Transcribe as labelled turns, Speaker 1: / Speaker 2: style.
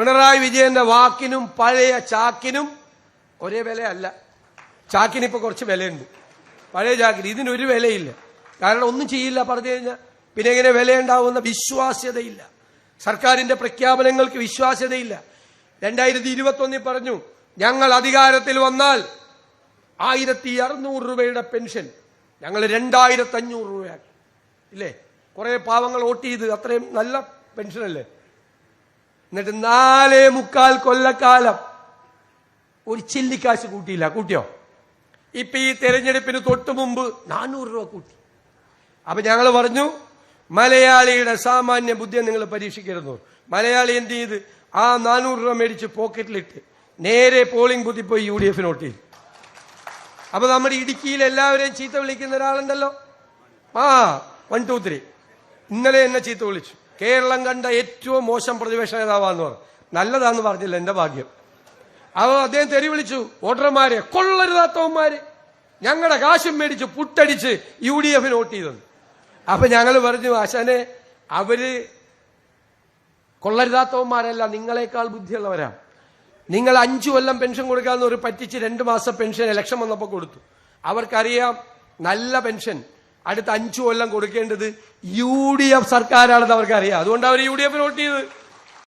Speaker 1: പിണറായി വിജയന്റെ വാക്കിനും പഴയ ചാക്കിനും ഒരേ വിലയല്ല. ചാക്കിന് ഇപ്പൊ കുറച്ച് വിലയുണ്ട്, പഴയ ചാക്കിന് ഇതിനൊരു വിലയില്ല. കാരണം ഒന്നും ചെയ്യില്ല പറഞ്ഞു കഴിഞ്ഞാൽ പിന്നെ എങ്ങനെ വിലയുണ്ടാവുന്ന വിശ്വാസ്യതയില്ല. സർക്കാരിന്റെ പ്രഖ്യാപനങ്ങൾക്ക് വിശ്വാസ്യതയില്ല. 2021 പറഞ്ഞു ഞങ്ങൾ അധികാരത്തിൽ വന്നാൽ 1600 രൂപയുടെ പെൻഷൻ ഞങ്ങൾ 2500 രൂപയാക്കി. ഇല്ലേ? കുറെ പാവങ്ങൾ വോട്ട് ചെയ്ത്, അത്രയും നല്ല പെൻഷനല്ലേ. എന്നിട്ട് 4.25 കൊല്ലക്കാലം ഒരു ചില്ലിക്കാശ് കൂട്ടിയില്ല. കൂട്ടിയോ? ഇപ്പൊ ഈ തെരഞ്ഞെടുപ്പിന് തൊട്ടു മുമ്പ് 400 രൂപ കൂട്ടി. അപ്പൊ ഞങ്ങൾ പറഞ്ഞു മലയാളിയുടെ സാമാന്യ ബുദ്ധിയെ നിങ്ങൾ പരീക്ഷിക്കരുന്നു. മലയാളി എന്ത് ചെയ്ത് ആ 400 രൂപ മേടിച്ച് പോക്കറ്റിലിട്ട് നേരെ പോളിംഗ് ബൂത്തിൽ പോയി UDF വോട്ട് ചെയ്തു. അപ്പൊ നമ്മുടെ ഇടുക്കിയിൽ എല്ലാവരെയും ചീത്ത വിളിക്കുന്ന ഒരാളുണ്ടല്ലോ, 1 2 3 ഇന്നലെ എന്നെ ചീത്ത വിളിച്ചു. കേരളം കണ്ട ഏറ്റവും മോശം പ്രതിപക്ഷ നേതാവാന്ന് പറഞ്ഞു. നല്ലതാന്ന് പറഞ്ഞില്ല, എന്റെ ഭാഗ്യം. അവ അദ്ദേഹം തെറി വിളിച്ചു. വോട്ടർമാരെ കൊള്ളരുതാത്തവന്മാര്, ഞങ്ങളുടെ കാശും മേടിച്ച് പുട്ടടിച്ച് UDF വോട്ട് ചെയ്തെന്ന്. അപ്പൊ ഞങ്ങൾ പറഞ്ഞു ആശാനെ, അവര് കൊള്ളരുതാത്തവന്മാരല്ല, നിങ്ങളെക്കാൾ ബുദ്ധിയുള്ളവരാ. നിങ്ങൾ 5 കൊല്ലം പെൻഷൻ കൊടുക്കാന്ന് ഒരു പറ്റിച്ച് 2 മാസം പെൻഷൻ ഇലക്ഷൻ വന്നപ്പോൾ കൊടുത്തു. അവർക്കറിയാം നല്ല പെൻഷൻ അടുത്ത 5 കൊല്ലം കൊടുക്കേണ്ടത് UDF സർക്കാരാണെന്ന് അവർക്കറിയാം. അതുകൊണ്ട് അവർ UDF വോട്ട് ചെയ്ത്.